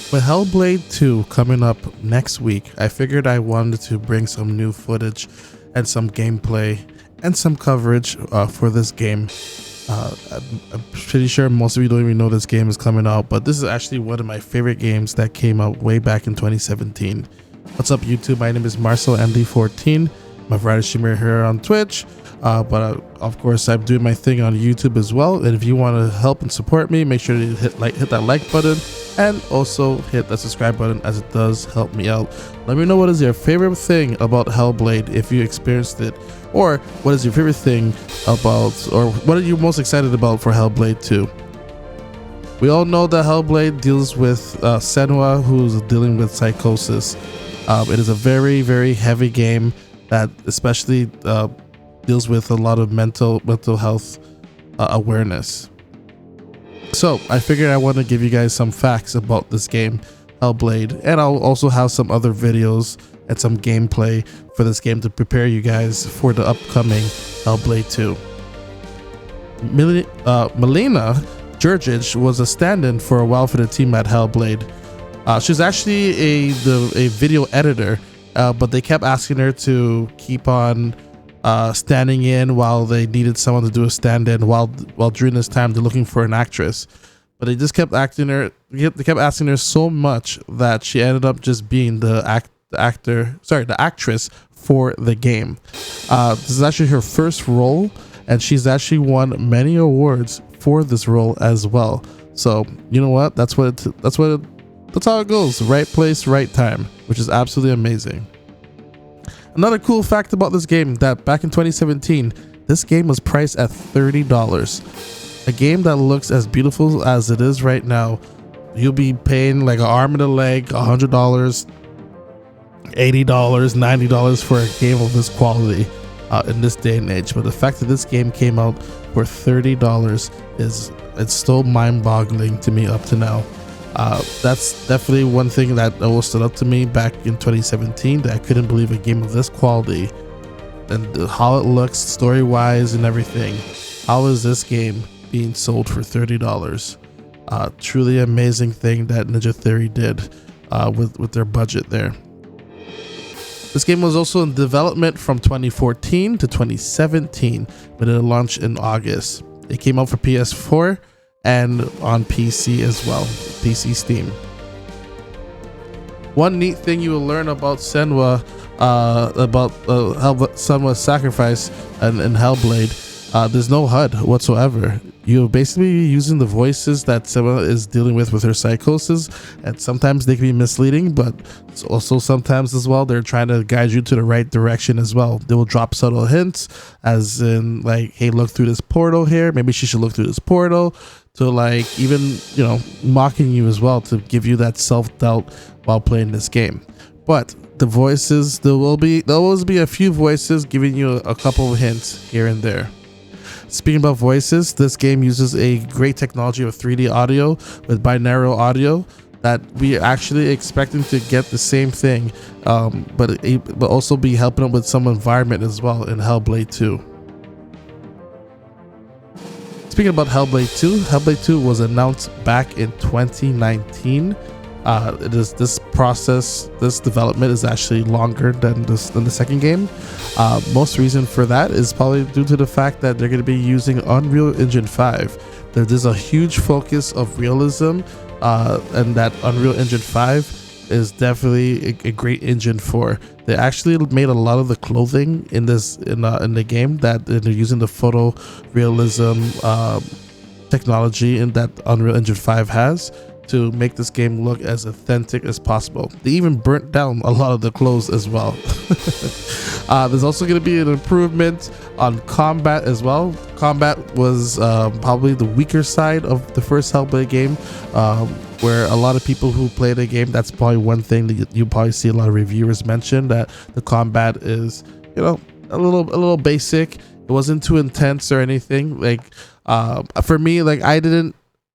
With HellBlade 2 coming up next week, I figured I wanted to bring some new footage and some gameplay and some coverage for this game. I'm pretty sure most of you don't even know this game is coming out, but this is actually one of my favorite games that came out way back in 2017. What's up, YouTube? My name is Marcel MD14. I'm a variety streamer here on Twitch, but of course I'm doing my thing on YouTube as well. And if you want to help and support me, make sure to hit that like button and also hit that subscribe button, as it does help me out. Let me know what is your favorite thing about HellBlade if you experienced it, or what is your favorite thing about, or what are you most excited about for HellBlade 2. We all know that HellBlade deals with Senua, who's dealing with psychosis. It is a very, very heavy game that especially deals with a lot of mental health awareness. So I figured I want to give you guys some facts about this game, HellBlade, and I'll also have some other videos and some gameplay for this game to prepare you guys for the upcoming HellBlade 2. Melina Jurjic was a stand-in for a while for the team at HellBlade. She's actually a video editor, but they kept asking her to keep on standing in while they needed someone to do a stand-in while during this time they're looking for an actress. But they just kept asking her so much that she ended up just being the actress for the game. This is actually her first role, and she's actually won many awards for this role as well. So you know what? That's how it goes. Right place, right time, which is absolutely amazing. Another cool fact about this game, that back in 2017, this game was priced at $30. A game that looks as beautiful as it is right now, you'll be paying like an arm and a leg, $100, $80, $90 for a game of this quality in this day and age. But the fact that this game came out for $30 it's still mind-boggling to me up to now. That's definitely one thing that always stood up to me back in 2017, that I couldn't believe a game of this quality and how it looks story-wise and everything. How is this game being sold for $30? Truly amazing thing that Ninja Theory did with their budget there. This game was also in development from 2014 to 2017, but it launched in August. It came out for PS4 and on PC as well, PC Steam. One neat thing you will learn about Senua, Senua's sacrifice and HellBlade, there's no HUD whatsoever. You're basically using the voices that Senua is dealing with her psychosis, and sometimes they can be misleading, but also sometimes as well they're trying to guide you to the right direction as well. They will drop subtle hints, as in like, hey, look through this portal here, maybe she should look through this portal, to like even, you know, mocking you as well, to give you that self-doubt while playing this game. But the voices, there will always be a few voices giving you a couple of hints here and there. Speaking about voices, this game uses a great technology of 3D audio with binaural audio that we are actually expecting to get the same thing, but also be helping them with some environment as well in HellBlade 2. Speaking about HellBlade 2, HellBlade 2 was announced back in 2019. This development is actually longer than the second game. Most reason for that is probably due to the fact that they're going to be using Unreal Engine 5. There's a huge focus of realism, and that Unreal Engine 5 is definitely a great engine for. They actually made a lot of the clothing in the game that they're using the photorealism technology in that Unreal Engine 5 has, to make this game look as authentic as possible. They even burnt down a lot of the clothes as well. There's also going to be an improvement on combat as well. Combat was probably the weaker side of the first HellBlade game, where a lot of people who play the game, that's probably one thing that you probably see a lot of reviewers mention, that the combat is, you know, a little basic. It wasn't too intense or anything. Like for me, like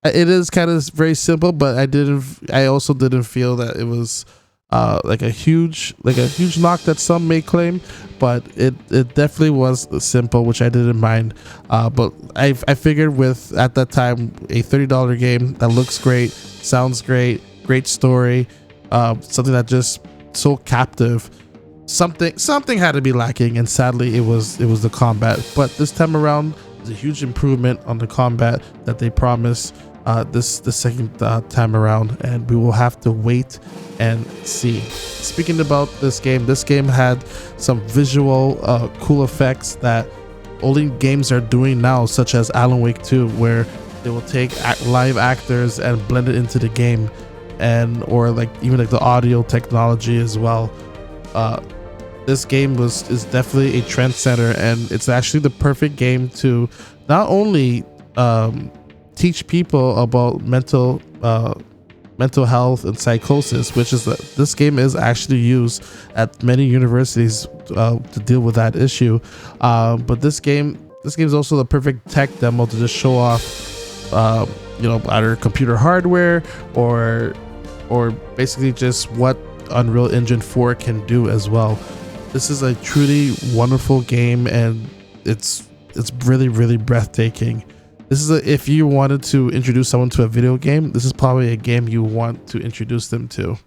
it is kind of very simple, but I also didn't feel that it was like a huge knock that some may claim, but it definitely was simple, which I didn't mind. But I figured with, at that time, a $30 game that looks great, sounds great, great story, something that just so captive. Something had to be lacking, and sadly it was the combat. But this time around, there's a huge improvement on the combat that they promised the second time around, and we will have to wait and see. Speaking about this game had some visual cool effects that only games are doing now, such as Alan Wake 2, where they will take live actors and blend it into the game, and or like even like the audio technology as well. This game is definitely a trendsetter, and it's actually the perfect game to not only teach people about mental health and psychosis, which is that this game is actually used at many universities to deal with that issue. But this game is also the perfect tech demo to just show off, either computer hardware or basically just what Unreal Engine 4 can do as well. This is a truly wonderful game, and it's really, really breathtaking. This is if you wanted to introduce someone to a video game, this is probably a game you want to introduce them to.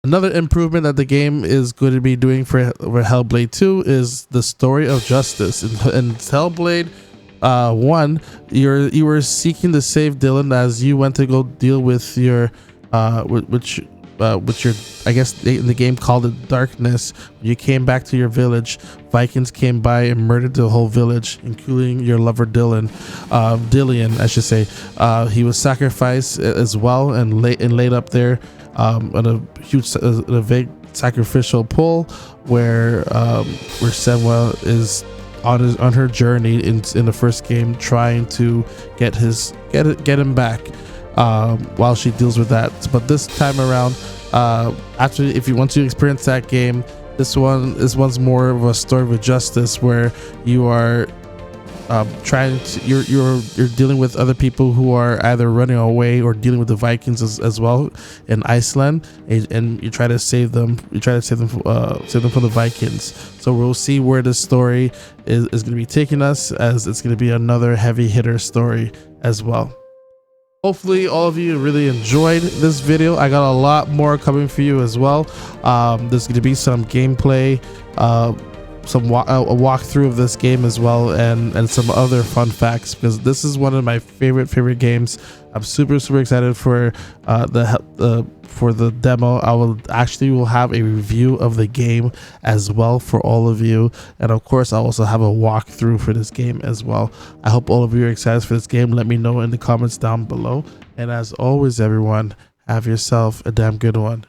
Another improvement that the game is going to be doing for HellBlade 2 is the story of justice. In HellBlade 1, you were seeking to save Dylan as you went to go deal with your which your, I guess in the game called it darkness. When you came back to your village, Vikings came by and murdered the whole village, including your lover Dillian, I should say. He was sacrificed as well and laid up there on a huge, a big sacrificial pole where Senwa is on her journey in the first game, trying to get him back. While she deals with that. But this time around, if you want to experience that game, this one's more of a story of justice, where you are you're dealing with other people who are either running away or dealing with the Vikings as well in Iceland, and you try to save them. You try to save them from the Vikings. So we'll see where this story is going to be taking us, as it's going to be another heavy hitter story as well. Hopefully all of you really enjoyed this video. I got a lot more coming for you as well. There's going to be some gameplay, a walkthrough of this game as well, and some other fun facts, because this is one of my favorite games. I'm super excited for the demo. I will have a review of the game as well for all of you, and of course I'll also have a walkthrough for this game as well. I hope all of you are excited for this game. Let me know in the comments down below, and as always, everyone, have yourself a damn good one.